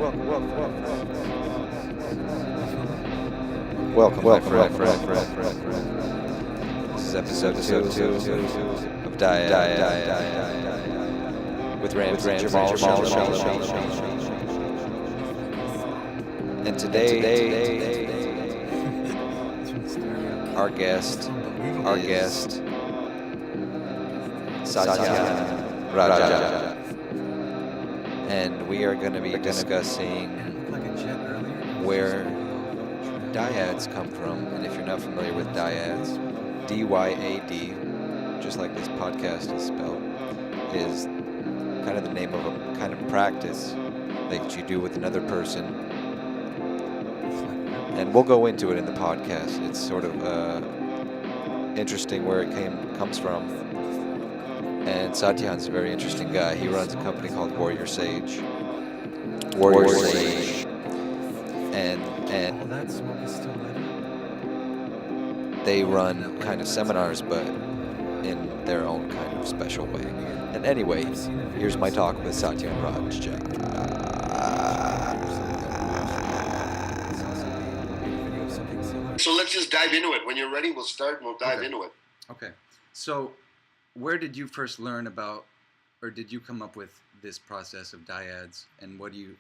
Welcome, my friend. This is episode 2 of Dyad with Rams and Jamal. And today, our guest, Satyen Raja, and we are going to be discussing where Dyads come from. And if you're not familiar with Dyads, D-Y-A-D, just like this podcast is spelled, is kind of the name of a kind of practice that you do with another person. And we'll go into it in the podcast. It's sort of interesting where it comes from. And Satyan's a very interesting guy. He runs a company called WarriorSage. And they run kind of seminars, but in their own kind of special way. And anyway, here's my talk with Satyen Raja. So let's just dive into it. When you're ready, we'll start and we'll dive into it. Okay. So where did you first learn about, or did you come up with this process of Dyads, and what do you,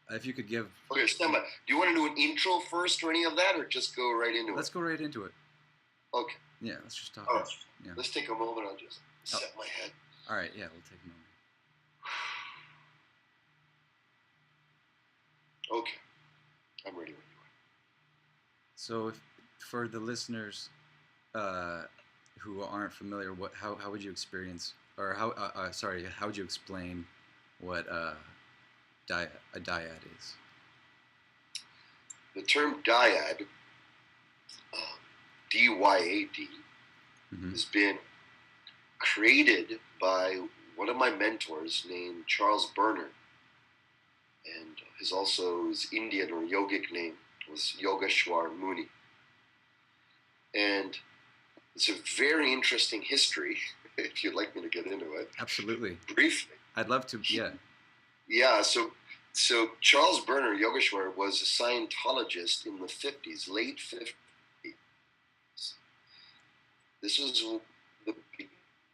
if you could give... Okay, stand by. Do you want to do an intro first or any of that, or just go right into it? Let's go right into it. Okay. Yeah, let's just talk. All about right. it. Yeah. Let's take a moment. I'll just set my head. All right, yeah, we'll take a moment. Okay. I'm ready when you are. So for the listeners who aren't familiar, how would you experience, or how would you explain what a dyad is? The term dyad, D-Y-A-D, has been created by one of my mentors named Charles Berner, and his Indian or yogic name was Yogeshwar Muni. And it's a very interesting history, if you'd like me to get into it. Absolutely. Briefly. I'd love to, yeah. Yeah, so Charles Berner, Yogeshwar, was a Scientologist in the 50s, late 50s. This was the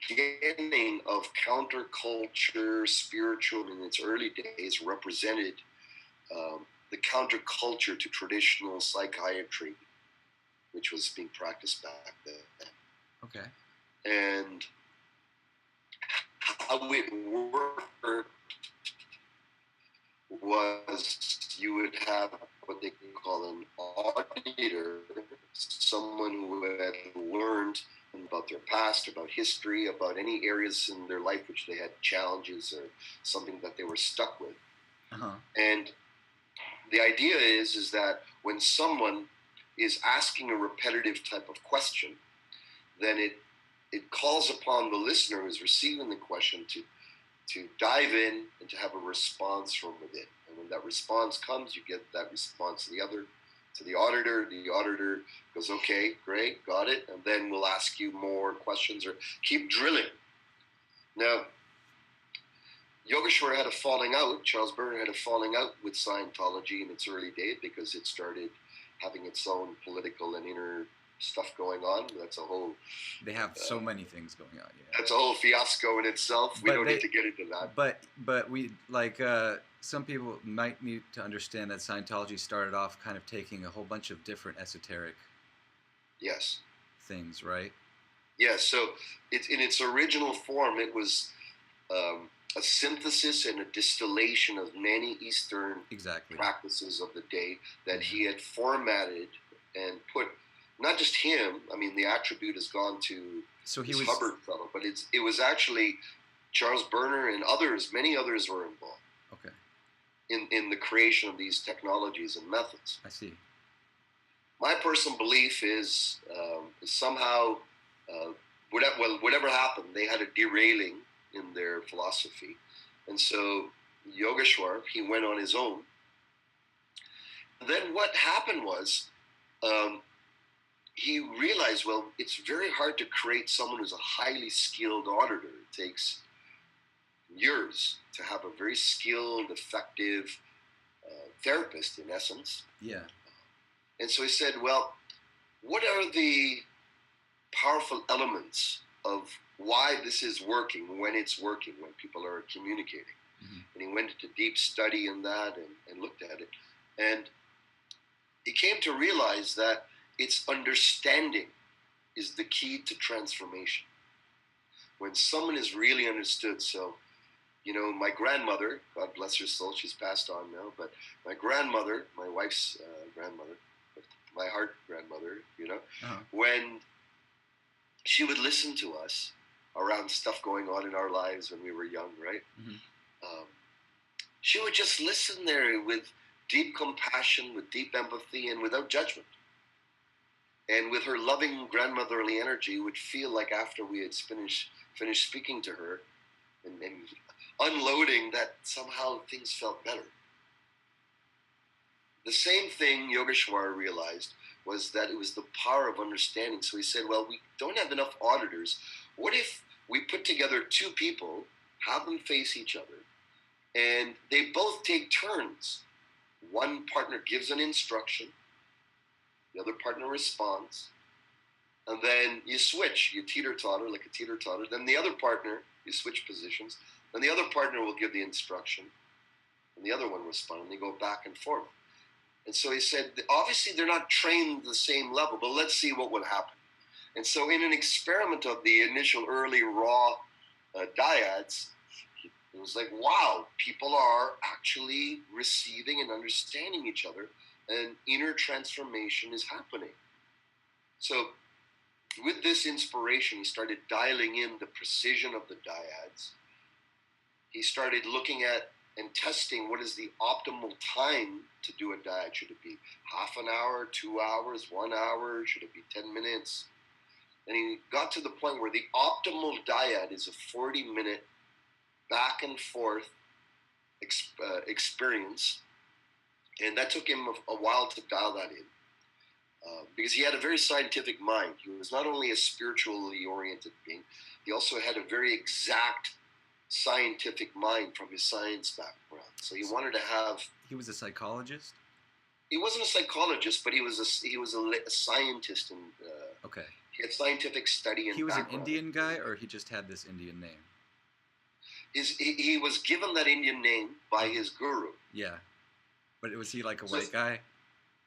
beginning of counterculture, spiritual in its early days, represented the counterculture to traditional psychiatry, which was being practiced back then. Okay. And how it worked was you would have what they call an auditor, someone who had learned about their past, about history, about any areas in their life which they had challenges or something that they were stuck with. And the idea is that when someone is asking a repetitive type of question, then it calls upon the listener who's receiving the question to dive in and to have a response from within. And when that response comes, you get that response to the auditor. The auditor goes, okay, great, got it. And then we'll ask you more questions or keep drilling. Now, Yogeshwar had a falling out. Charles Berner had a falling out with Scientology in its early days because it started having its own political and inner stuff going on. That's a whole... They have so many things going on. Yeah. That's a whole fiasco in itself. We don't need to get into that. But we, like, some people might need to understand that Scientology started off kind of taking a whole bunch of different esoteric things, right? Yes. So in its original form, it was a synthesis and a distillation of many Eastern practices of the day that he had formatted and put. Not just him. I mean, the attribute has gone to Hubbard fellow, but it was actually Charles Berner and others. Many others were involved. Okay. In the creation of these technologies and methods. I see. My personal belief is somehow, whatever happened, they had a derailing in their philosophy, and so Yogeshwar, he went on his own. Then what happened was. He realized, well, it's very hard to create someone who's a highly skilled auditor. It takes years to have a very skilled, effective therapist, in essence. Yeah. And so he said, well, what are the powerful elements of why this is working, when it's working, when people are communicating? Mm-hmm. And he went into deep study in that and looked at it. And he came to realize that it's understanding is the key to transformation. When someone is really understood. So, you know, my grandmother, God bless her soul, she's passed on now, but my grandmother, my wife's grandmother, my heart grandmother, you know, when she would listen to us around stuff going on in our lives when we were young, right? Mm-hmm. She would just listen there with deep compassion, with deep empathy, and without judgment. And with her loving grandmotherly energy, would feel like after we had finished speaking to her and unloading, that somehow things felt better. The same thing Yogeshwar realized was that it was the power of understanding. So he said, well, we don't have enough auditors. What if we put together two people, have them face each other, and they both take turns? One partner gives an instruction, the other partner responds, and then you switch, you teeter-totter like a teeter-totter. Then the other partner, you switch positions, then the other partner will give the instruction, and the other one responds, and they go back and forth. And so he said, obviously they're not trained the same level, but let's see what would happen. And so in an experiment of the initial early raw Dyads, it was like, wow, people are actually receiving and understanding each other, and inner transformation is happening. So with this inspiration, he started dialing in the precision of the Dyads. He started looking at and testing what is the optimal time to do a Dyad. Should it be half an hour, 2 hours, 1 hour? Should it be 10 minutes? And he got to the point where the optimal Dyad is a 40-minute back and forth experience. And that took him a while to dial that in. Because he had a very scientific mind. He was not only a spiritually oriented being, he also had a very exact scientific mind from his science background. So he wanted to have... He was a psychologist? He wasn't a psychologist, but he was a scientist. Okay. He had scientific study and He was background. an Indian guy, or he just had this Indian name? He was given that Indian name by his guru. Yeah. But was he like a white guy?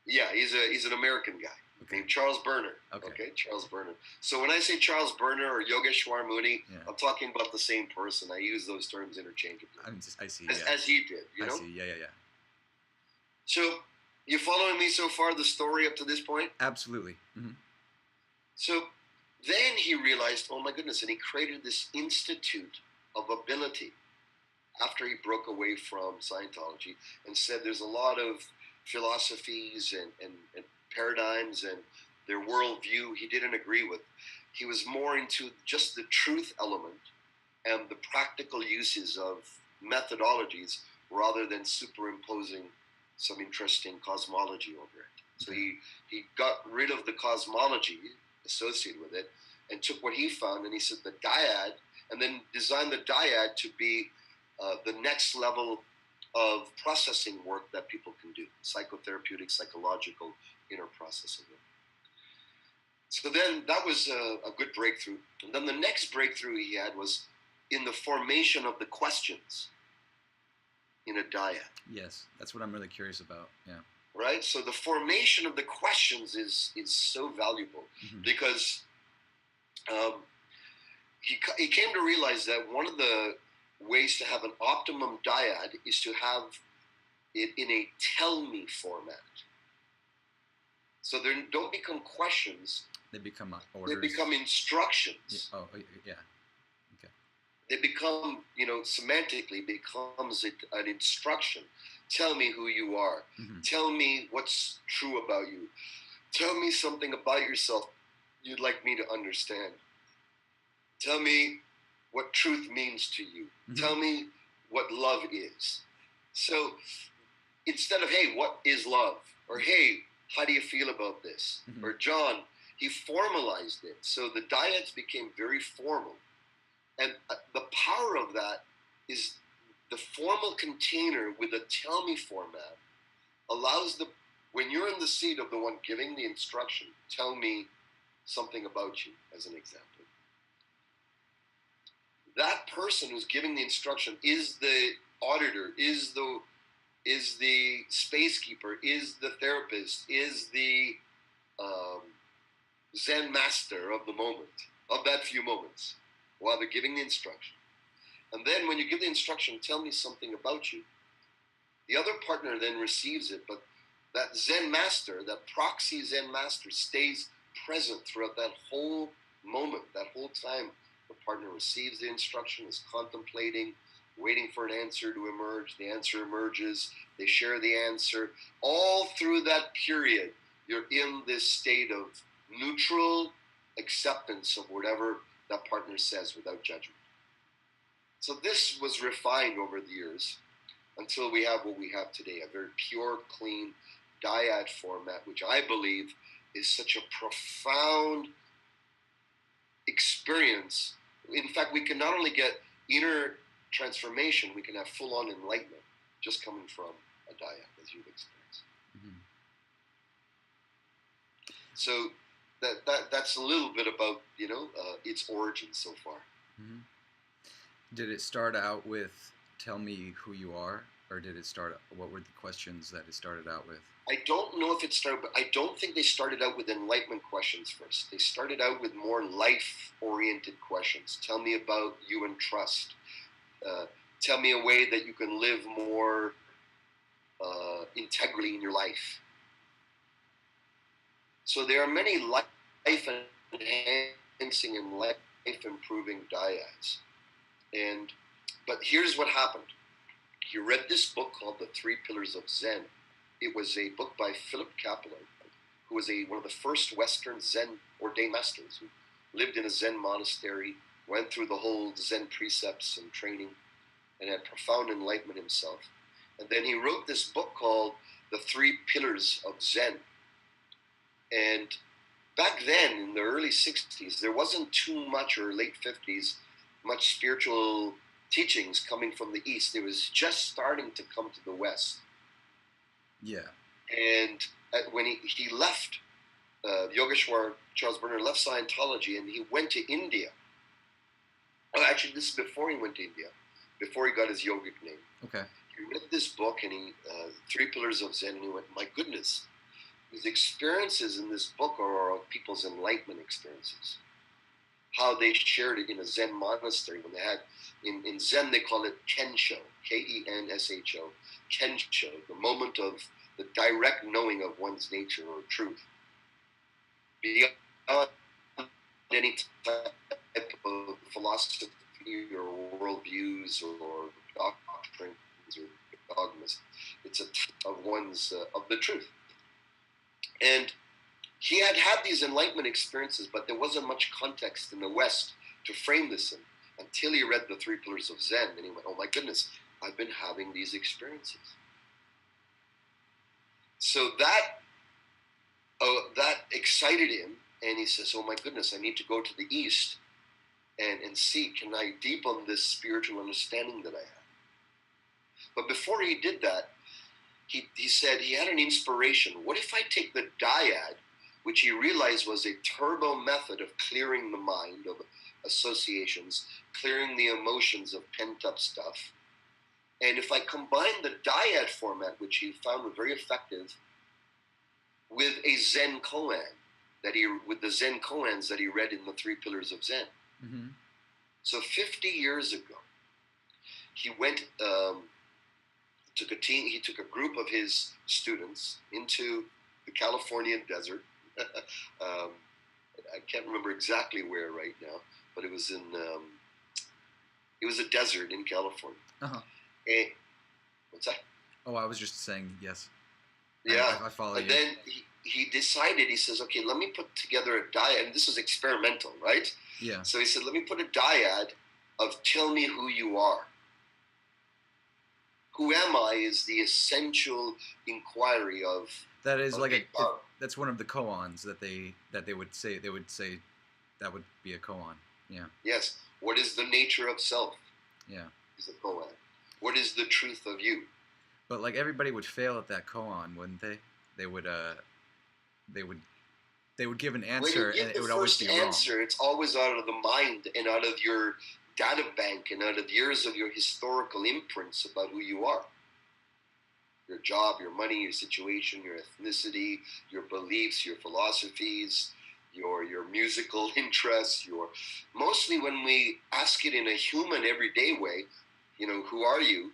Yeah, he's an American guy. Okay. Named Charles Berner. Okay. Charles Berner. So when I say Charles Berner or Yogeshwar Muni, Yeah. I'm talking about the same person. I use those terms interchangeably. I see, As he did, you know? I see, yeah. So, you following me so far, the story up to this point? Absolutely. Mm-hmm. So, then he realized, oh my goodness, and he created this institute of ability after he broke away from Scientology and said there's a lot of philosophies and paradigms and their worldview he didn't agree with. He was more into just the truth element and the practical uses of methodologies rather than superimposing some interesting cosmology over it. So he got rid of the cosmology associated with it and took what he found and he said the Dyad, and then designed the Dyad to be the next level of processing work that people can do, psychotherapeutic, psychological, inner processing work. So then that was a good breakthrough. And then the next breakthrough he had was in the formation of the questions in a Dyad. Yes, that's what I'm really curious about, yeah. Right? So the formation of the questions is so valuable because he came to realize that one of the ways to have an optimum Dyad is to have it in a tell me format. So they don't become questions. They become orders. They become instructions. Yeah. Oh, yeah. Okay. They become, semantically becomes an instruction. Tell me who you are. Mm-hmm. Tell me what's true about you. Tell me something about yourself you'd like me to understand. Tell me what truth means to you. Mm-hmm. Tell me what love is. So instead of, hey, what is love? Or, hey, how do you feel about this? Mm-hmm. Or, John, he formalized it. So the Dyads became very formal. And the power of that is the formal container with a tell me format allows when you're in the seat of the one giving the instruction, tell me something about you, as an example. That person who's giving the instruction is the auditor, is the space keeper, is the therapist, is the Zen master of the moment, of that few moments, while they're giving the instruction. And then when you give the instruction, tell me something about you, the other partner then receives it, but that Zen master, that proxy Zen master, stays present throughout that whole moment, that whole time the partner receives the instruction, is contemplating, waiting for an answer to emerge. The answer emerges, they share the answer. All through that period, you're in this state of neutral acceptance of whatever that partner says without judgment. So this was refined over the years until we have what we have today, a very pure, clean dyad format, which I believe is such a profound experience. In fact, we can not only get inner transformation, we can have full-on enlightenment just coming from a dyad, as you've experienced. Mm-hmm. So that's a little bit about its origin so far. Mm-hmm. Did it start out with "Tell me who you are," or did it start? What were the questions that it started out with? I don't know if it started, but I don't think they started out with enlightenment questions first. They started out with more life-oriented questions. Tell me about you and trust. Tell me a way that you can live more integrally in your life. So there are many life-enhancing and life-improving dyads. But here's what happened. He read this book called The Three Pillars of Zen. It was a book by Philip Kaplan, who was one of the first Western Zen ordained masters, who lived in a Zen monastery, went through the whole Zen precepts and training, and had profound enlightenment himself. And then he wrote this book called The Three Pillars of Zen. And back then, in the early 60s, there wasn't too much, or late 50s, much spiritual teachings coming from the East. It was just starting to come to the West. Yeah. And when he left, Yogeshwar Charles Bernard left Scientology and he went to India. Oh, actually, this is before he went to India, before he got his yogic name. Okay. He read this book and Three Pillars of Zen, and he went, my goodness, his experiences in this book are people's enlightenment experiences. How they shared it in a Zen monastery when they had, in Zen they call it Kensho, K-E-N-S-H-O, Kensho, the moment of the direct knowing of one's nature or truth. Beyond any type of philosophy or worldviews or doctrines or dogmas, it's a type of one's, of the truth. And he had these enlightenment experiences, but there wasn't much context in the West to frame this in until he read The Three Pillars of Zen. And he went, oh my goodness, I've been having these experiences. So that excited him. And he says, oh my goodness, I need to go to the East and see, can I deepen this spiritual understanding that I have? But before he did that, he said he had an inspiration. What if I take the dyad, which he realized was a turbo method of clearing the mind of associations, clearing the emotions of pent-up stuff. And if I combine the dyad format, which he found was very effective, with a Zen koan, with the Zen koans that he read in the Three Pillars of Zen. Mm-hmm. So 50 years ago, he went, he took a group of his students into the Californian desert. I can't remember exactly where right now, but it was a desert in California. Uh-huh. And, what's that? Oh, I was just saying yes. Yeah. I follow and you. then he decided, he says, okay, let me put together a dyad. And this was experimental, right? Yeah. So he said, let me put a dyad of tell me who you are. Who am I is the essential inquiry of. That is like that's one of the koans that they would say. They would say that would be a koan. Yeah. Yes. What is the nature of self? Yeah. is the koan. What is the truth of you? But like everybody would fail at that koan, wouldn't they? They would give an answer When you and give it would the always first be wrong. answer, it's always out of the mind and out of your data bank and out of years of your historical imprints about who you are. Your job, your money, your situation, your ethnicity, your beliefs, your philosophies, your musical interests, mostly when we ask it in a human everyday way, who are you?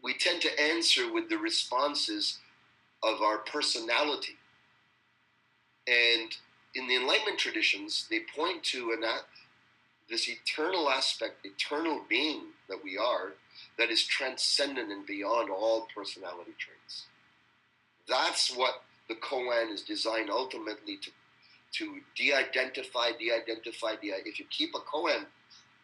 We tend to answer with the responses of our personality. And in the Enlightenment traditions, they point to this eternal aspect, eternal being that we are, that is transcendent and beyond all personality traits. That's what the koan is designed ultimately to de-identify. If you keep a koan,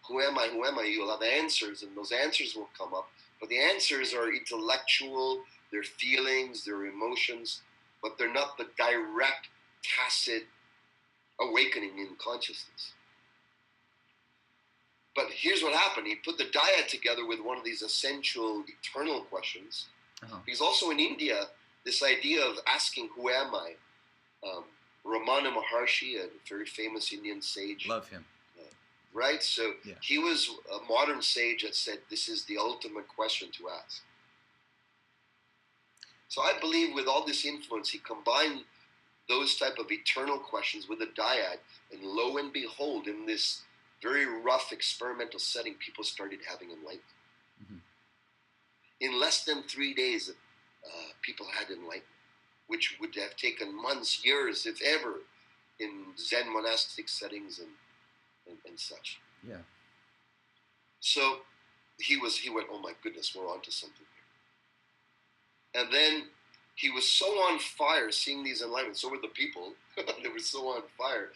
who am I, you'll have answers, and those answers will come up. But the answers are intellectual, they're feelings, they're emotions, but they're not the direct, tacit awakening in consciousness. But here's what happened. He put the Dyad together with one of these essential eternal questions. Uh-huh. Because also in India, this idea of asking, who am I? Ramana Maharshi, a very famous Indian sage. Love him. Right? So yeah. He was a modern sage that said this is the ultimate question to ask. So I believe with all this influence, he combined those type of eternal questions with a Dyad, and lo and behold, in this very rough experimental setting, people started having enlightenment. Mm-hmm. In less than 3 days, people had enlightenment, which would have taken months, years, if ever, in Zen monastic settings and such. Yeah. So he went, oh my goodness, we're onto something here. And then he was so on fire seeing these enlightenments. So were the people. They were so on fire.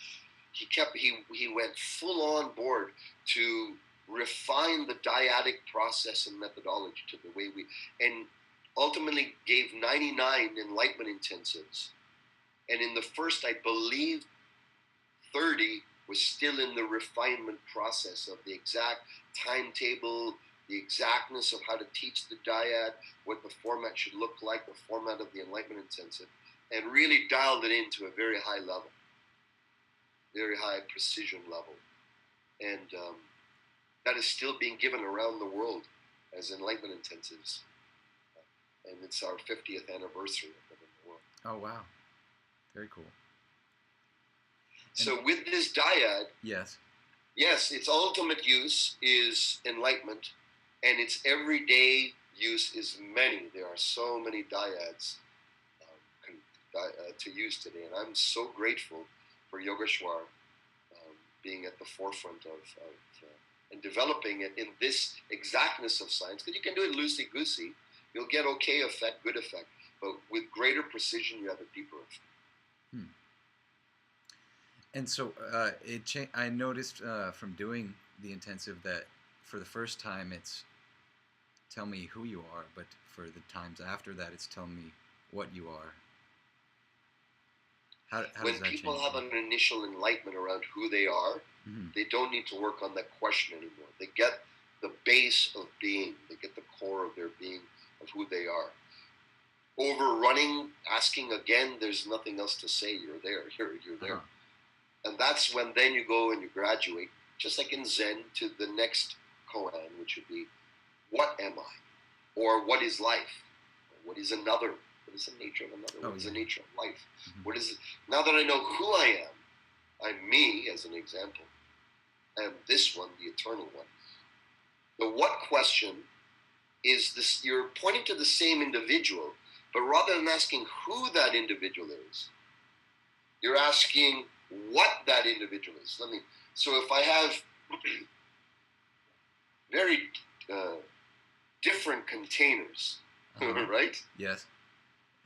He went full on board to refine the dyadic process and methodology to the way and ultimately gave 99 enlightenment intensives. And in the first, I believe, 30 was still in the refinement process of the exact timetable, the exactness of how to teach the dyad, what the format should look like, the format of the enlightenment intensive, and really dialed it into a very high level. Very high precision level. And that is still being given around the world as enlightenment intensives. And it's our 50th anniversary of them in the world. Oh, wow. Very cool. So with this dyad, yes, its ultimate use is enlightenment, and its everyday use is many. There are so many dyads to use today, and I'm so grateful for Yogeshwar being at the forefront of and developing it in this exactness of science, because you can do it loosey-goosey. You'll get okay effect, good effect, but with greater precision, you have a deeper effect. And so I noticed from doing the intensive that for the first time it's tell me who you are, but for the times after that it's tell me what you are. How when does that people change? have an initial enlightenment around who they are, they don't need to work on that question anymore. They get the base of being. They get the core of their being, of who they are. Overrunning, asking again, there's nothing else to say. You're there. You're there. Uh-huh. And that's when then you go and you graduate, just like in Zen, to the next koan, which would be, what am I? Or what is life? Or what is another? What is the nature of another? What is the nature of life? What is it? Now that I know who I am, I'm me, as an example. I am this one, the eternal one. The what question is this, you're pointing to the same individual, but rather than asking who that individual is, you're asking what that individual is. So if I have very different containers, right? Yes.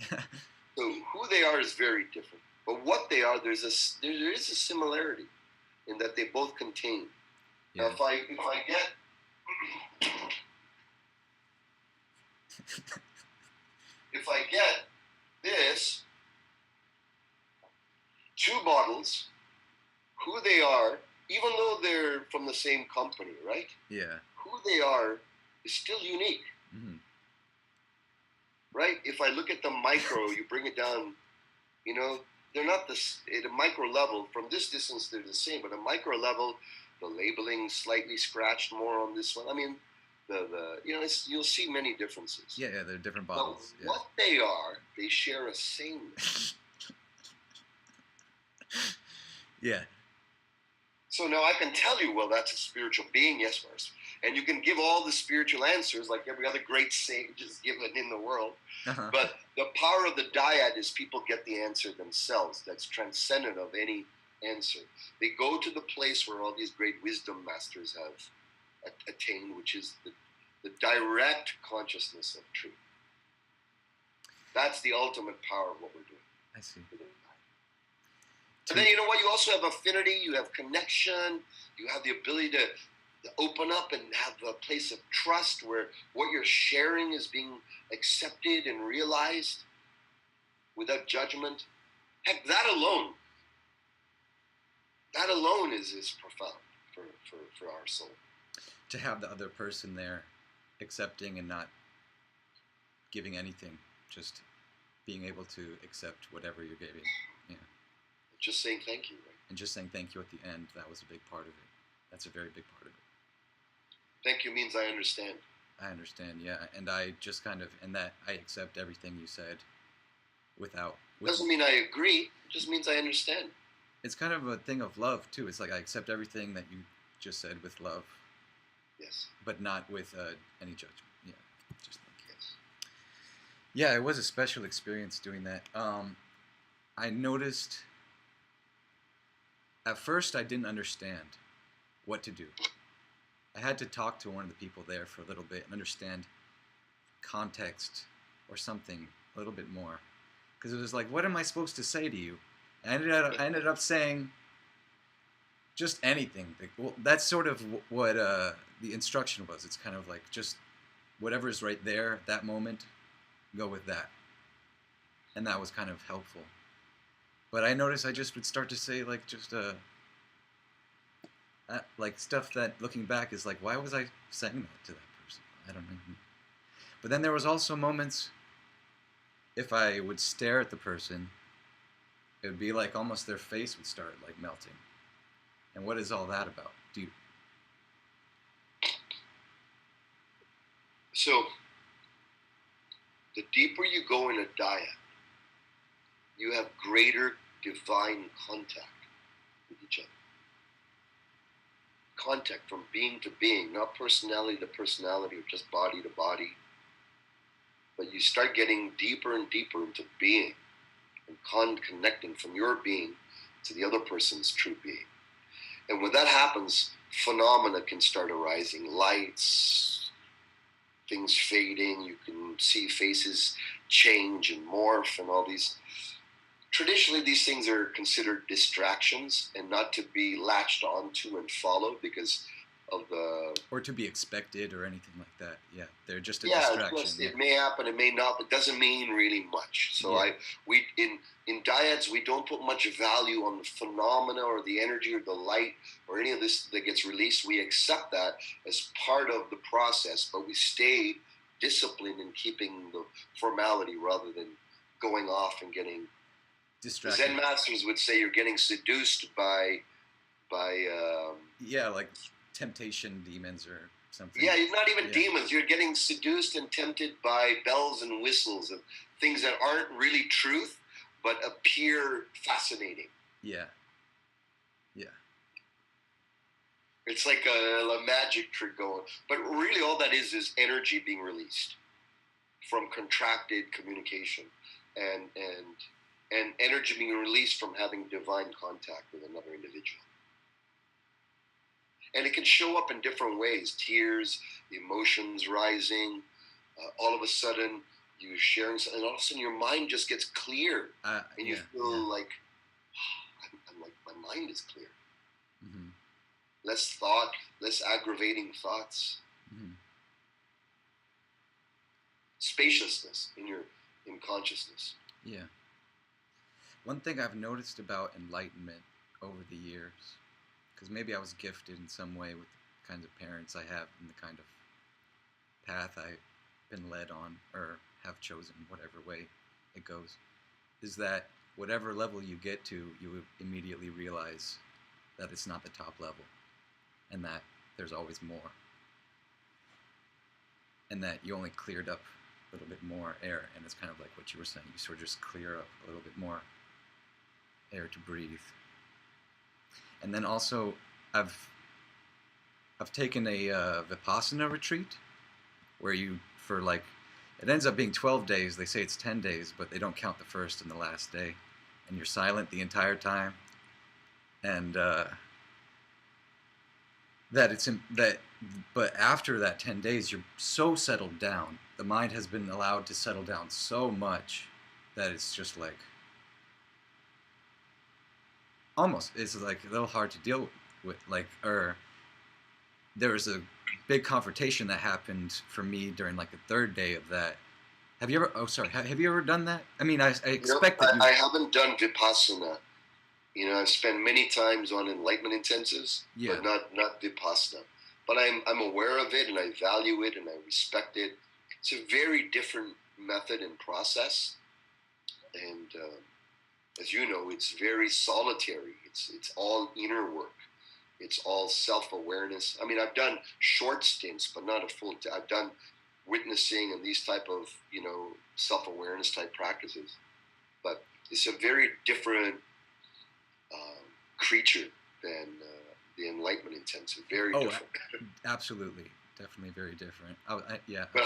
So who they are is very different, but what they are, there is a similarity in that they both contain. Yes. Now, if I get if I get this, two bottles, who they are, even though they're from the same company, right? Yeah. who they are is still unique. Mm-hmm. Right? If I look at the micro, you bring it down, you know, they're not this at a micro level. From this distance, they're the same, but at a micro level, the labeling slightly scratched more on this one. I mean, the you know, you'll see many differences. Yeah, they're different But bottles. Yeah. what they are, they share a sameness. Yeah. So now I can tell you, well, that's a spiritual being, yes, Mars. And you can give all the spiritual answers like every other great sage is given in the world. Uh-huh. But the power of the dyad is people get the answer themselves. That's transcendent of any answer. They go to the place where all these great wisdom masters have attained, which is the direct consciousness of truth. That's the ultimate power of what we're doing. I see. And then you know what? You also have affinity, you have connection, you have the ability to open up and have a place of trust where what you're sharing is being accepted and realized without judgment. Heck, that alone is profound for our soul. To have the other person there accepting and not giving anything, just being able to accept whatever you're giving. Yeah. Just saying thank you, right? And just saying thank you at the end, that was a big part of it. That's a very big part of it. Thank you means I understand. I understand, yeah. And I just kind of, and that I accept everything you said without... Doesn't mean I agree, it just means I understand. It's kind of a thing of love, too. It's like I accept everything that you just said with love. Yes. But not with any judgment. Yeah, just like yes. Yeah, it was a special experience doing that. I noticed... At first, I didn't understand what to do. I had to talk to one of the people there for a little bit and understand context or something a little bit more. Because it was like, what am I supposed to say to you? I ended up saying just anything. Well, that's sort of what the instruction was. It's kind of like just whatever's right there, that moment, go with that. And that was kind of helpful. But I noticed I just would start to say like just like stuff that looking back is like, why was I saying that to that person? I don't know. But then there was also moments if I would stare at the person, it would be like almost their face would start like melting. And what is all that about? So the deeper you go in a dyad, you have greater divine contact with each other. Contact from being to being, not personality to personality or just body to body. But you start getting deeper and deeper into being and connecting from your being to the other person's true being. And when that happens, phenomena can start arising. Lights, things fading, you can see faces change and morph and all these. Traditionally, these things are considered distractions and not to be latched onto and followed because of the... Or to be expected or anything like that. Yeah, they're just a distraction. It may happen, it may not, but it doesn't mean really much. So in Dyads, we don't put much value on the phenomena or the energy or the light or any of this that gets released. We accept that as part of the process, but we stay disciplined in keeping the formality rather than going off and getting... distracted. Zen masters would say you're getting seduced by like temptation demons or something. Yeah, not even demons. You're getting seduced and tempted by bells and whistles of things that aren't really truth, but appear fascinating. Yeah. It's like a magic trick going. But really all that is energy being released from contracted communication and energy being released from having divine contact with another individual. And it can show up in different ways. Tears, emotions rising, all of a sudden you're sharing something, and all of a sudden your mind just gets clear. And you feel like, I'm like, my mind is clear. Mm-hmm. Less thought, less aggravating thoughts. Mm-hmm. Spaciousness in consciousness. Yeah. One thing I've noticed about enlightenment over the years, because maybe I was gifted in some way with kinds of parents I have and the kind of path I've been led on or have chosen, whatever way it goes, is that whatever level you get to, you immediately realize that it's not the top level and that there's always more. And that you only cleared up a little bit more air, and it's kind of like what you were saying, you sort of just clear up a little bit more air to breathe. And then also, I've taken a Vipassana retreat, where you, for like, it ends up being 12 days, they say it's 10 days, but they don't count the first and the last day, and you're silent the entire time, and but after that 10 days, you're so settled down. The mind has been allowed to settle down so much that it's just like, it's like a little hard to deal with. Like, or there was a big confrontation that happened for me during like the third day of that. Have you ever done that? I mean, I expect that I haven't done Vipassana. I've spent many times on enlightenment intensives, Yeah. but not Vipassana. But I'm aware of it, and I value it, and I respect it. It's a very different method and process, and as you know, it's very solitary. It's all inner work. It's all self-awareness. I mean, I've done short stints, but not a full. I've done witnessing and these type of self-awareness type practices, but it's a very different creature than the enlightenment intensive. Very different. Absolutely, definitely very different. Yeah. But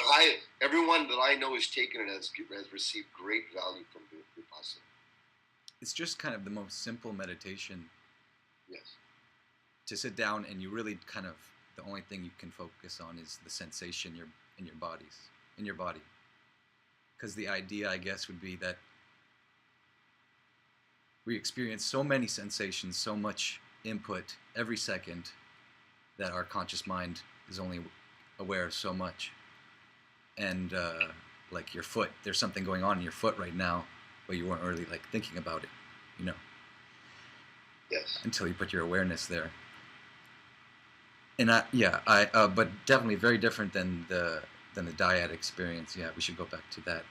everyone that I know has taken it has received great value from Vipassana. It's just kind of the most simple meditation. Yes. To sit down and you really kind of, the only thing you can focus on is the sensation in your body. Because the idea, I guess, would be that we experience so many sensations, so much input every second, that our conscious mind is only aware of so much. And like your foot, there's something going on in your foot right now, but you weren't really like thinking about it, Yes. until you put your awareness there. And but definitely very different than the Dyad experience. Yeah, we should go back to that.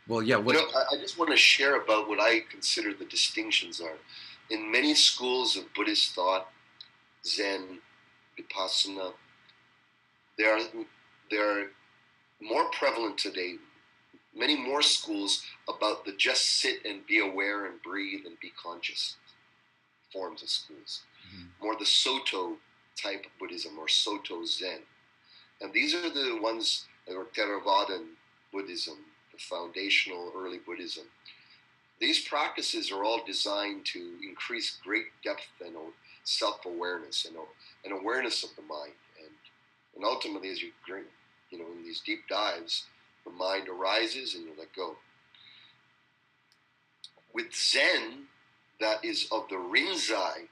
Well, yeah. I just want to share about what I consider the distinctions are. In many schools of Buddhist thought, Zen, Vipassana, they are more prevalent today. Many more schools about the just sit and be aware and breathe and be conscious forms of schools. Mm-hmm. More the Soto type of Buddhism or Soto Zen. And these are the ones that are Theravada Buddhism, the foundational early Buddhism. These practices are all designed to increase great depth and self-awareness and awareness of the mind. And ultimately, as you in these deep dives, the mind arises and you let go. With Zen, that is of the Rinzai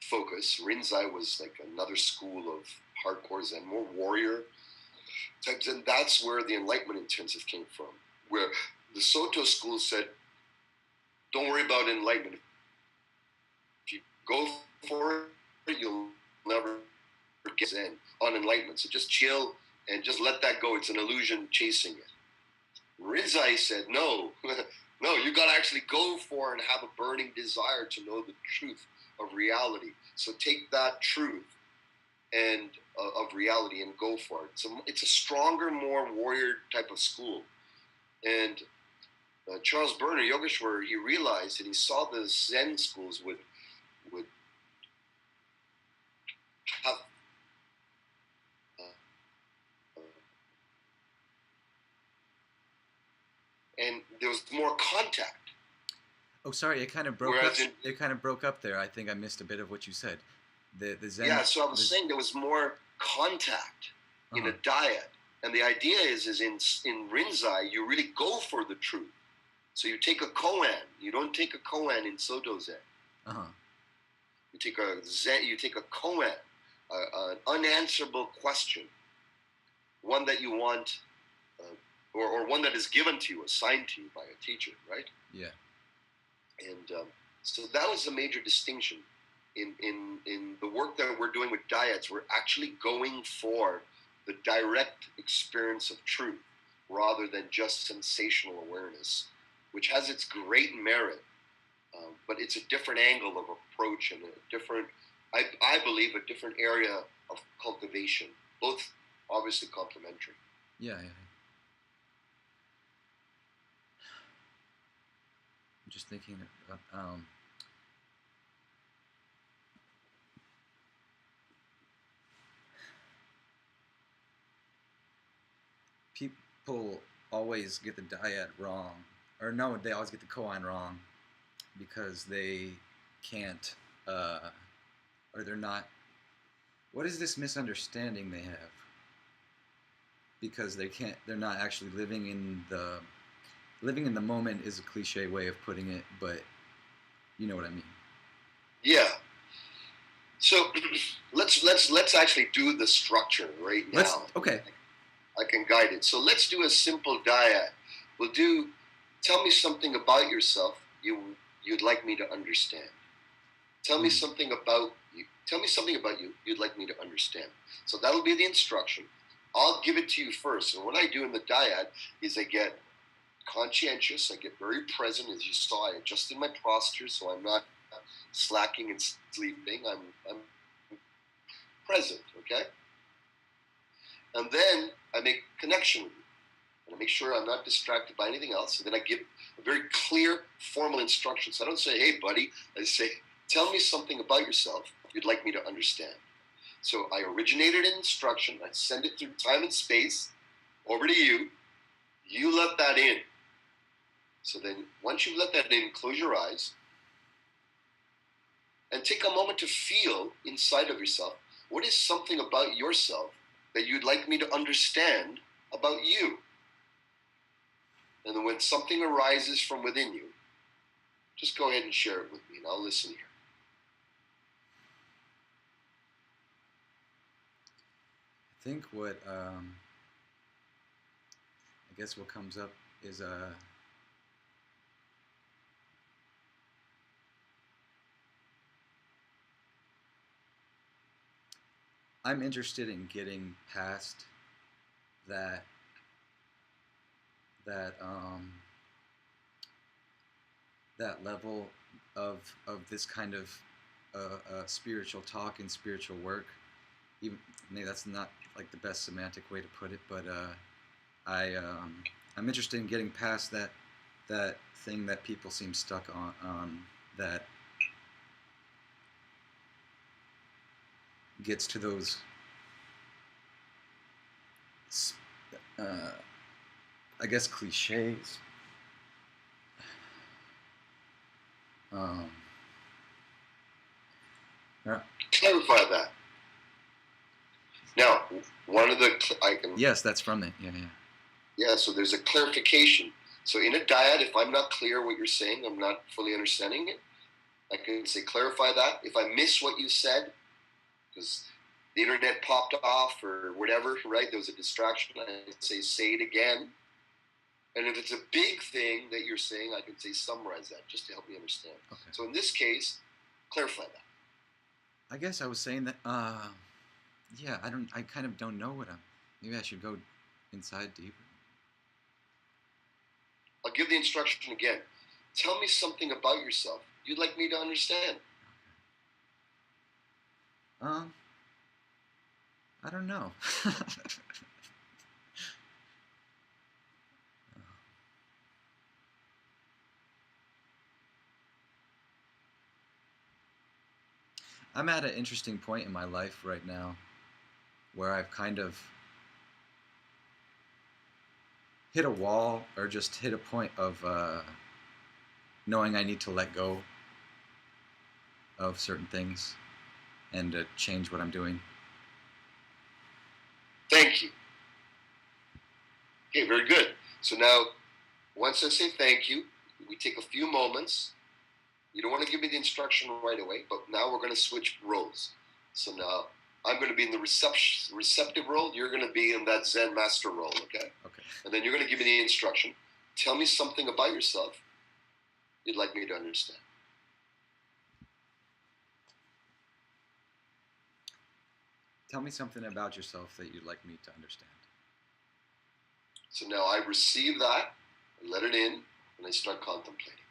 focus. Rinzai was like another school of hardcore Zen, more warrior types, and that's where the enlightenment intensive came from, where the Soto school said, don't worry about enlightenment. If you go for it, you'll never get Zen on enlightenment. So just chill and just let that go. It's an illusion chasing it. Rinzai said, no, no, you got to actually go for and have a burning desire to know the truth of reality. So take that truth and of reality and go for it. So it's a stronger, more warrior type of school. And Charles Berner, Yogeshwar, he realized and he saw the Zen schools would have and there was more contact. Oh, sorry, it kind of broke up. It kind of broke up there. I think I missed a bit of what you said. The Zen. Yeah, so I was saying there was more contact in a dyad, and the idea is in Rinzai you really go for the truth. So you take a koan. You don't take a koan in Soto Zen. You take a Zen. You take a koan, an unanswerable question, one that you want, or one that is given to you, assigned to you by a teacher, right? Yeah. And so that was the major distinction. in the work that we're doing with Dyads, we're actually going for the direct experience of truth rather than just sensational awareness, which has its great merit, but it's a different angle of approach and a different, I believe, a different area of cultivation, both obviously complementary. Yeah. I'm just thinking about people always get the dyad wrong, or no, they always get the koan wrong because they can't, or they're not. What is this misunderstanding they have? Because they're not actually living in the moment is a cliche way of putting it, but you know what I mean. Yeah. So let's actually do the structure right now. Okay. I can guide it. So let's do a simple dyad. We'll do, tell me something about yourself you'd like me to understand. Tell me something about you. Tell me something about you you'd like me to understand. So that'll be the instruction. I'll give it to you first. And what I do in the dyad is I get conscientious. I get very present. As you saw, I adjusted my posture so I'm not slacking and sleeping. I'm present, okay? And then I make connection with you. And I make sure I'm not distracted by anything else. And then I give a very clear, formal instruction. So I don't say, hey, buddy. I say, tell me something about yourself you'd like me to understand. So I originated an instruction. I send it through time and space over to you. You let that in. So then once you let that in, close your eyes and take a moment to feel inside of yourself, what is something about yourself that you'd like me to understand about you? And then when something arises from within you, just go ahead and share it with me, and I'll listen here. I think what, I guess what comes up is I'm interested in getting past that level of this kind of spiritual talk and spiritual work. Even maybe that's not like the best semantic way to put it, but I'm interested in getting past that thing that people seem stuck on that gets to those I guess cliches. Clarify that. Now, one of the Yes, that's from it. Yeah. So there's a clarification. So in a dyad, if I'm not clear what you're saying, I'm not fully understanding it, I can say clarify that. If I miss what you said, because the internet popped off or whatever, right? There was a distraction. I say it again. And if it's a big thing that you're saying, I can say summarize that just to help me understand. Okay. So in this case, clarify that. I guess I was saying that. Yeah, I kind of don't know what maybe I should go inside deeper. I'll give the instruction again. Tell me something about yourself you'd like me to understand. I don't know. I'm at an interesting point in my life right now where I've kind of hit a wall or just hit a point of knowing I need to let go of certain things and to change what I'm doing. Thank you. Okay, very good. So now, once I say thank you, we take a few moments. You don't want to give me the instruction right away, but now we're going to switch roles. So now I'm going to be in the receptive role. You're going to be in that Zen master role, okay? Okay. And then you're going to give me the instruction. Tell me something about yourself you'd like me to understand. Tell me something about yourself that you'd like me to understand. So now I receive that, I let it in, and I start contemplating.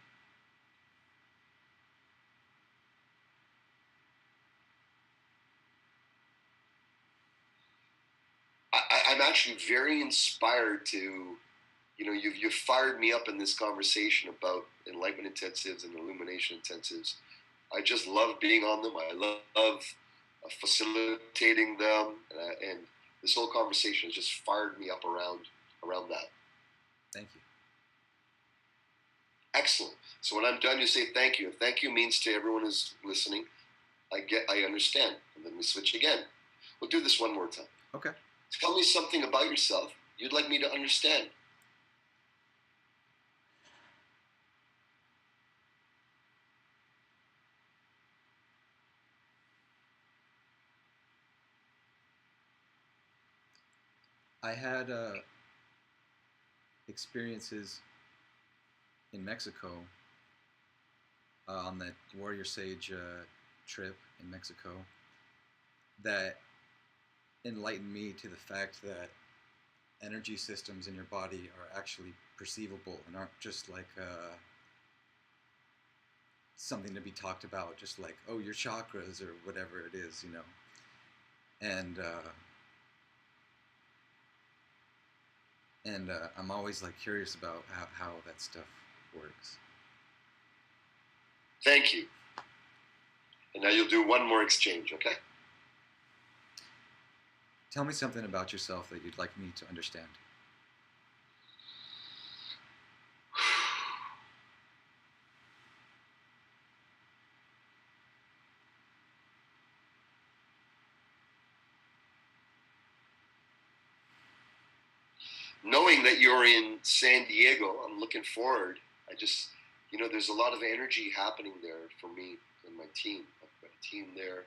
I'm actually very inspired to, you've fired me up in this conversation about enlightenment intensives and illumination intensives. I just love being on them. I love facilitating them, and this whole conversation has just fired me up around that. Thank you. Excellent. So when I'm done, you say thank you. And thank you means to everyone who's listening, I understand. And then we switch again. We'll do this one more time. Okay. Tell me something about yourself you'd like me to understand. I had experiences in Mexico on that WarriorSage trip in Mexico that enlightened me to the fact that energy systems in your body are actually perceivable and aren't just like something to be talked about, just like, oh, your chakras or whatever it is, and I'm always like curious about how that stuff works. Thank you. And now you'll do one more exchange, okay? Tell me something about yourself that you'd like me to understand. Knowing that you're in San Diego, I'm looking forward. There's a lot of energy happening there for me and my team. I've got a team there,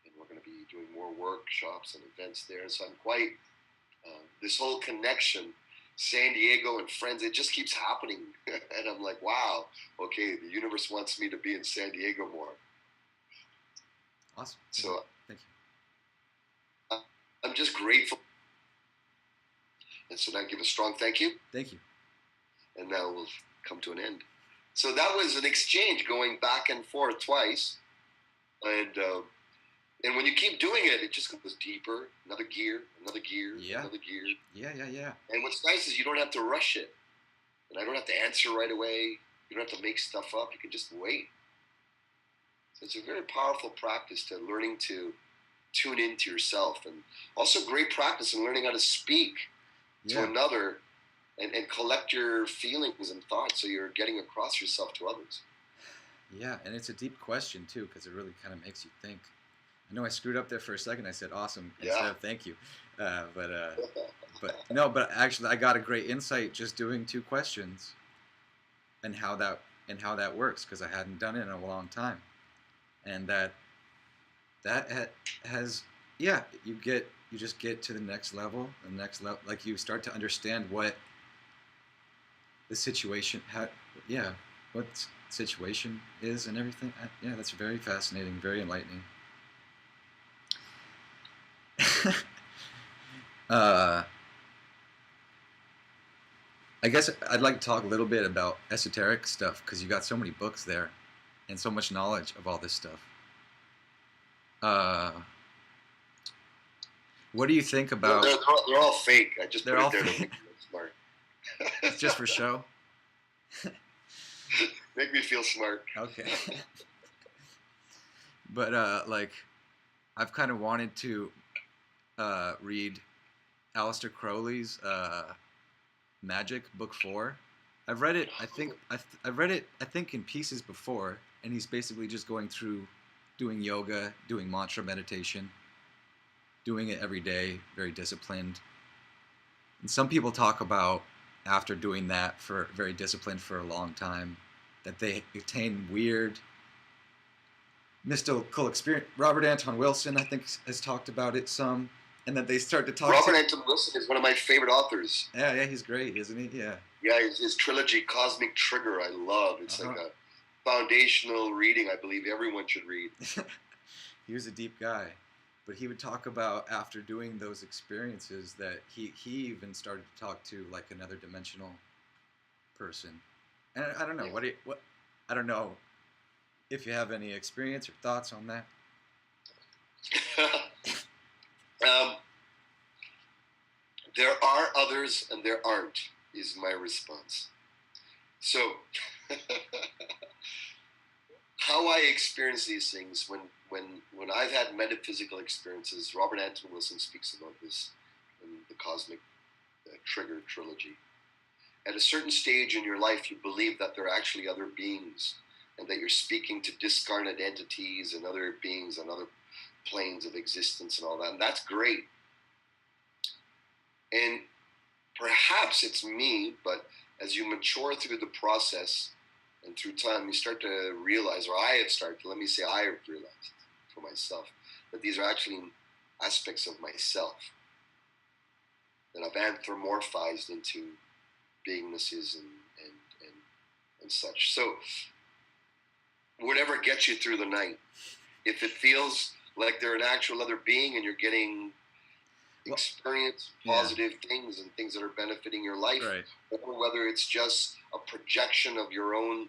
and we're going to be doing more workshops and events there. So I'm quite, this whole connection, San Diego and friends, it just keeps happening. And I'm like, wow, okay, the universe wants me to be in San Diego more. Awesome. So thank you. I'm just grateful. And so now give a strong thank you. Thank you. And now we'll come to an end. So that was an exchange going back and forth twice. And when you keep doing it, it just goes deeper, another gear, another gear, another gear. Yeah. And what's nice is you don't have to rush it. And I don't have to answer right away. You don't have to make stuff up. You can just wait. So it's a very powerful practice to learning to tune into yourself. And also great practice in learning how to speak to another and collect your feelings and thoughts so you're getting across yourself to others. Yeah, and it's a deep question, too, because it really kind of makes you think. I know I screwed up there for a second. I said awesome instead of thank you. But actually I got a great insight just doing 2 questions and how that works, because I hadn't done it in a long time. And that has you just get to the next level, like you start to understand what the situation what situation is and everything. That's very fascinating, very enlightening. I guess I'd like to talk a little bit about esoteric stuff, because you got so many books there and so much knowledge of all this stuff. What do you think about... They're all fake. I just put it there to make you look smart. It's just for show? Make me feel smart. Okay. But I've kind of wanted to read Aleister Crowley's Magic, Book 4. I've read it. I've read it. I think in pieces before, and he's basically just going through doing yoga, doing mantra meditation, doing it every day, very disciplined. And some people talk about, after doing that for very disciplined for a long time, that they attain weird mystical experience. Robert Anton Wilson, I think, has talked about it some, and that they start to talk. Robert Anton Wilson is one of my favorite authors. Yeah, he's great, isn't he? Yeah. Yeah, his trilogy, Cosmic Trigger, I love. It's like a foundational reading I believe everyone should read. He was a deep guy. but he would talk about after doing those experiences that he even started to talk to like another dimensional person. And I don't know what I don't know if you have any experience or thoughts on that. There are others and there aren't, is my response. So, how I experience these things when I've had metaphysical experiences, Robert Anton Wilson speaks about this in the Cosmic Trigger trilogy. At a certain stage in your life, you believe that there are actually other beings and that you're speaking to discarnate entities and other beings on other planes of existence and all that. And that's great. And perhaps it's me, but as you mature through the process and through time, you start to realize, or I have started to, let me say I have realized for myself, that these are actually aspects of myself that I've anthropomorphized into beingnesses and such. So whatever gets you through the night, if it feels like they're an actual other being and you're getting experience positive things and things that are benefiting your life, right, or whether it's just a projection of your own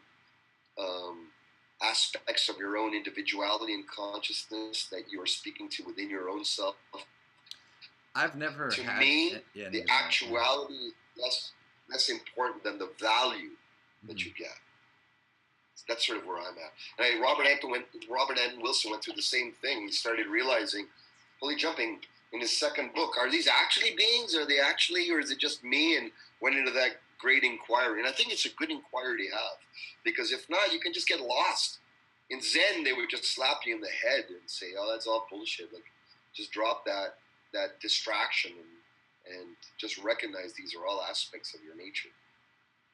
aspects of your own individuality and consciousness that you are speaking to within your own self. I've never to had me the actuality is less important than the value that you get. That's sort of where I'm at. And Robert Anton Wilson went through the same thing. He started realizing, holy jumping, in his second book, are these actually beings? Are they actually, or is it just me? And went into that great inquiry. And I think it's a good inquiry to have, because if not, you can just get lost. In Zen, they would just slap you in the head and say, oh, that's all bullshit. Like, just drop that distraction and just recognize these are all aspects of your nature.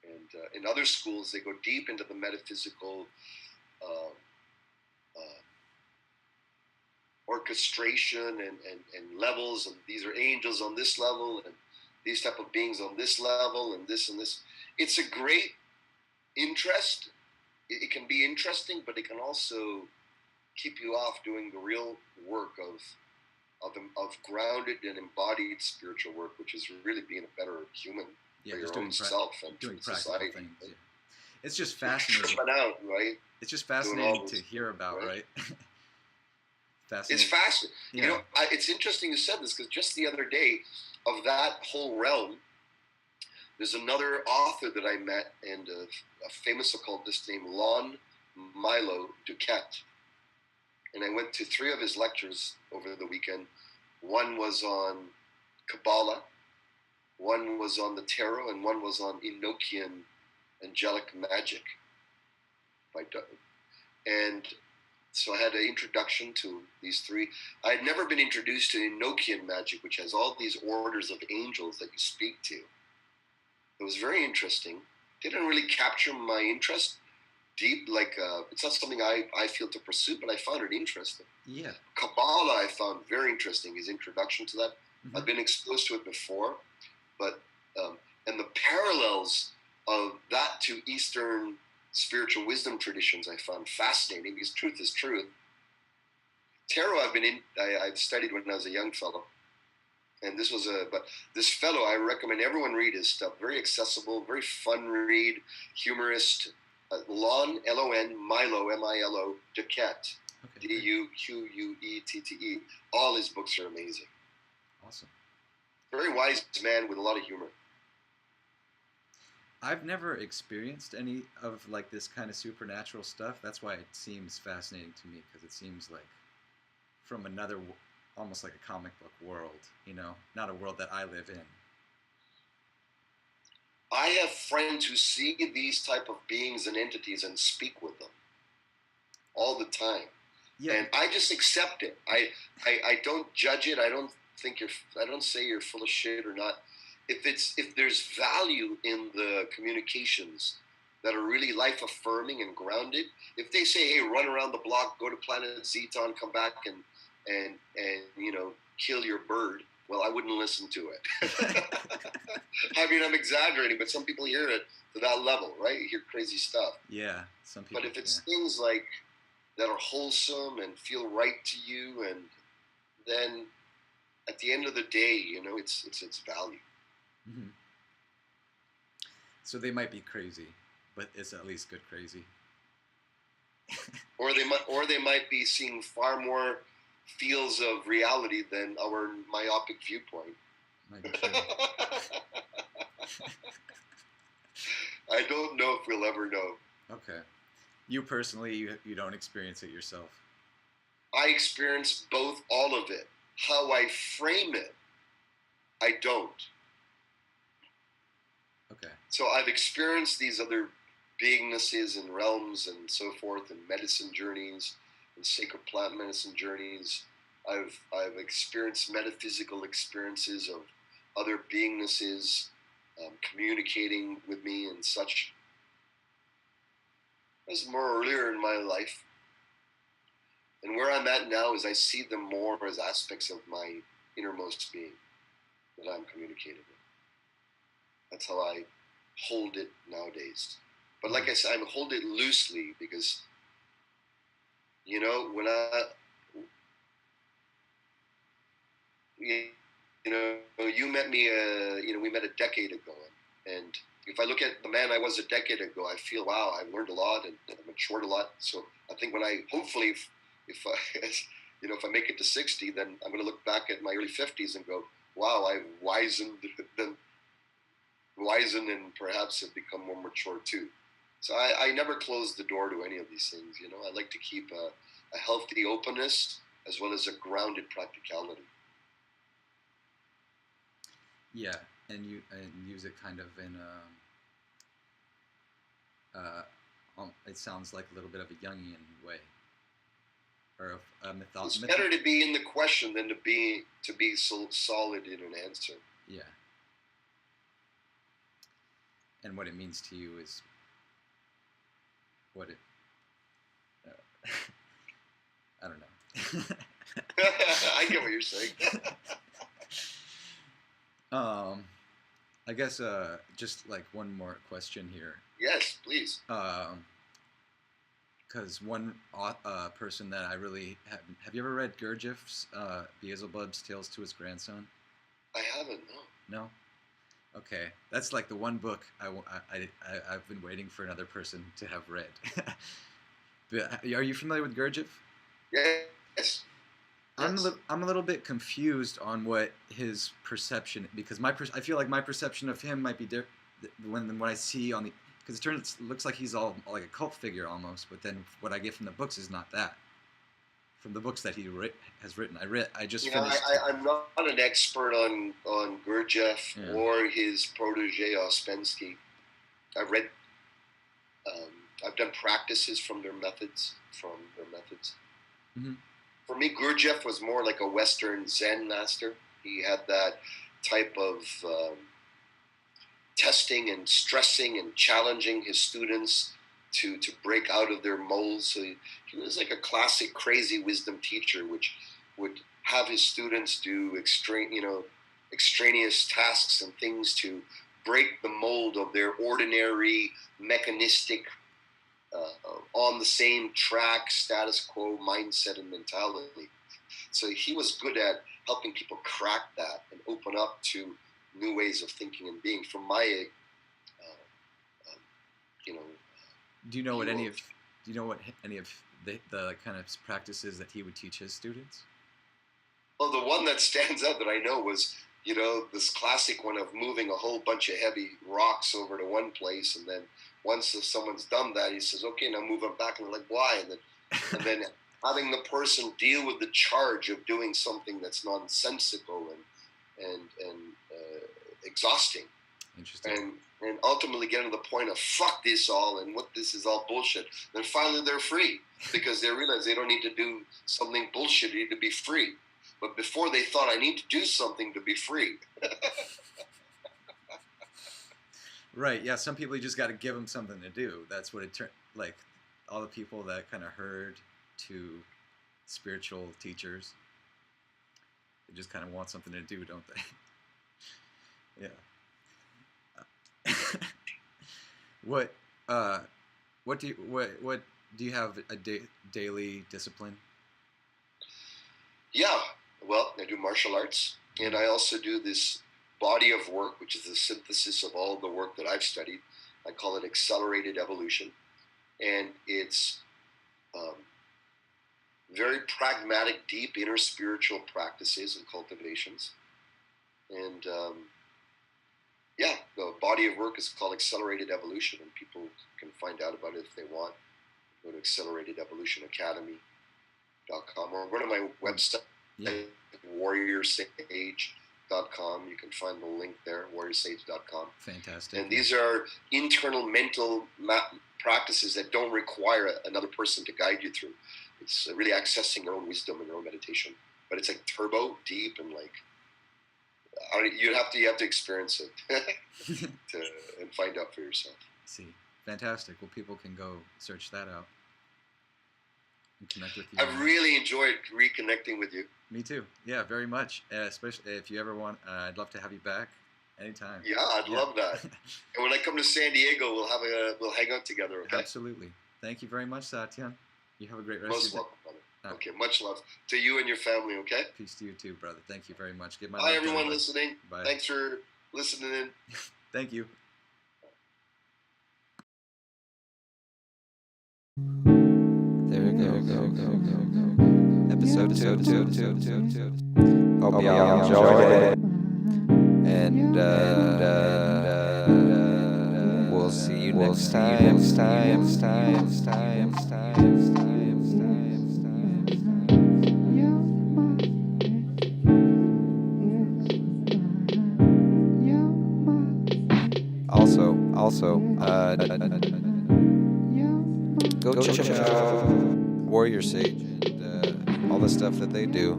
And in other schools, they go deep into the metaphysical orchestration and levels, and these are angels on this level, and these type of beings on this level, and this and this. It's a great interest. It can be interesting, but it can also keep you off doing the real work of grounded and embodied spiritual work, which is really being a better human for your own self and doing society. Things. Yeah. It's just fascinating. Right? It's just fascinating to hear about, right? Fascinating. It's fascinating. Yeah. You know, it's interesting you said this, because just the other day, of that whole realm, there's another author that I met, and a famous occultist named Lon Milo Duquette. And I went to 3 of his lectures over the weekend. One was on Kabbalah, one was on the tarot, and one was on Enochian angelic magic by Dyad. And so I had an introduction to these 3. I had never been introduced to Enochian magic, which has all these orders of angels that you speak to. It was very interesting. Didn't really capture my interest deep, like it's not something I feel to pursue, but I found it interesting. Yeah. Kabbalah I found very interesting, his introduction to that. Mm-hmm. I've been exposed to it before, but and the parallels of that to Eastern spiritual wisdom traditions I found fascinating, because truth is truth. Tarot I've studied when I was a young fellow, and but this fellow, I recommend everyone read his stuff. Very accessible, very fun read, humorist. Lon, L-O-N, Milo, M-I-L-O, Duquette, D-U-Q-U-E-T-T-E. All his books are amazing. Awesome. Very wise man with a lot of humor. I've never experienced any of like this kind of supernatural stuff. That's why it seems fascinating to me, because it seems like from another, almost like a comic book world, you know, not a world that I live in. I have friends who see these type of beings and entities and speak with them all the time. Yeah. And I just accept it. I don't judge it. I don't say you're full of shit or not. If there's value in the communications that are really life affirming and grounded, if they say, hey, run around the block, go to planet Zeton, come back and you know, kill your bird, well, I wouldn't listen to it. I mean, I'm exaggerating, but some people hear it to that level, right? You hear crazy stuff. Yeah, some people. But if it's things like that are wholesome and feel right to you, and then at the end of the day, it's value. Mm-hmm. So they might be crazy, but it's at least good crazy. or they might be seeing far more fields of reality than our myopic viewpoint. Might be true. I don't know if we'll ever know. Okay. You personally, you don't experience it yourself. I experience all of it. How I frame it, I don't. Okay. So I've experienced these other beingnesses and realms and so forth, and medicine journeys and sacred plant medicine journeys. I've experienced metaphysical experiences of other beingnesses communicating with me and such. That was more earlier in my life. And where I'm at now is I see them more as aspects of my innermost being that I'm communicating with. That's how I hold it nowadays. But like I said, I hold it loosely because, when you met me, we met a decade ago. And if I look at the man I was a decade ago, I feel, wow, I've learned a lot and matured a lot. So I think when hopefully, if I make it to 60, then I'm going to look back at my early 50s and go, wow, I've wizened and perhaps have become more mature too. So I never close the door to any of these things. I like to keep a healthy openness as well as a grounded practicality. Yeah, and use it kind of in it sounds like a little bit of a Jungian way, or a It's better to be in the question than to be so solid in an answer. Yeah. And what it means to you is what it. I don't know. I get what you're saying. I guess just like one more question here. Yes, please. Because one person that I really have you ever read Gurdjieff's Beelzebub's Tales to His Grandson? I haven't. No. No. Okay, that's like the one book I've been waiting for another person to have read. But are you familiar with Gurdjieff? Yes. I'm a little bit confused on what his perception, because I feel like my perception of him might be different when I see on the, because it looks like he's all like a cult figure almost, but then what I get from the books is not that. From the books that he has written, I just finished. I'm not an expert on Gurdjieff or his protege Ouspensky. I've read, I've done practices from their methods. Mm-hmm. For me, Gurdjieff was more like a Western Zen master. He had that type of testing and stressing and challenging his students to break out of their molds. So he was like a classic crazy wisdom teacher, which would have his students do extraneous tasks and things to break the mold of their ordinary mechanistic on the same track, status quo mindset and mentality. So he was good at helping people crack that and open up to new ways of thinking and being. From my, do you know what any of the kind of practices that he would teach his students? Well, the one that stands out that I know was, this classic one of moving a whole bunch of heavy rocks over to one place, and then once someone's done that, he says, "Okay, now move them back." And they're like, "Why?" And then having the person deal with the charge of doing something that's nonsensical and exhausting. Interesting. And ultimately getting to the point of fuck this all and what this is all bullshit. Then finally they're free because they realize they don't need to do something bullshit. They need to be free. But before they thought, I need to do something to be free. Right. Yeah. Some people, you just got to give them something to do. That's what it turned. Like all the people that kind of herd to spiritual teachers, they just kind of want something to do, don't they? Yeah. What do you have a daily discipline? Yeah, well, I do martial arts, and I also do this body of work, which is the synthesis of all the work that I've studied. I call it accelerated evolution, and it's very pragmatic, deep inner spiritual practices and cultivations. And yeah, the body of work is called Accelerated Evolution, and people can find out about it if they want. Go to acceleratedevolutionacademy.com or go to my website, WarriorSage.com. You can find the link there, WarriorSage.com. Fantastic. And these are internal mental practices that don't require another person to guide you through. It's really accessing your own wisdom and your own meditation, but it's like turbo, deep, and like you have to experience it and find out for yourself. See, fantastic. Well, people can go search that out and connect with you. I've really enjoyed reconnecting with you. Me too. Yeah, very much. Especially if you ever want, I'd love to have you back anytime. Yeah, I'd love that. And when I come to San Diego, we'll hang out together. Okay. Absolutely. Thank you very much, Satyen. You have a great rest Most of your day. welcome, brother. Okay, much love to you and your family, okay? Peace to you too, brother. Thank you very much. Give my Bye, everyone listening. Bye. Thanks for listening in. Thank you. There we go. Episode 2. Hope y'all enjoyed it. And we'll see you next time. Also, go check out WarriorSage and all the stuff that they do,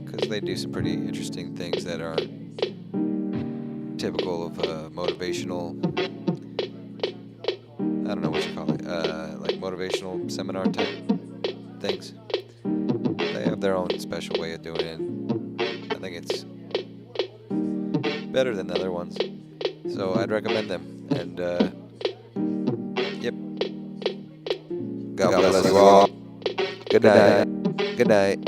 because they do some pretty interesting things that are typical of motivational, I don't know what you call it, like motivational seminar type things. They have their own special way of doing it. I think it's better than the other ones. So I'd recommend them. And, yep. God bless you all. Good night.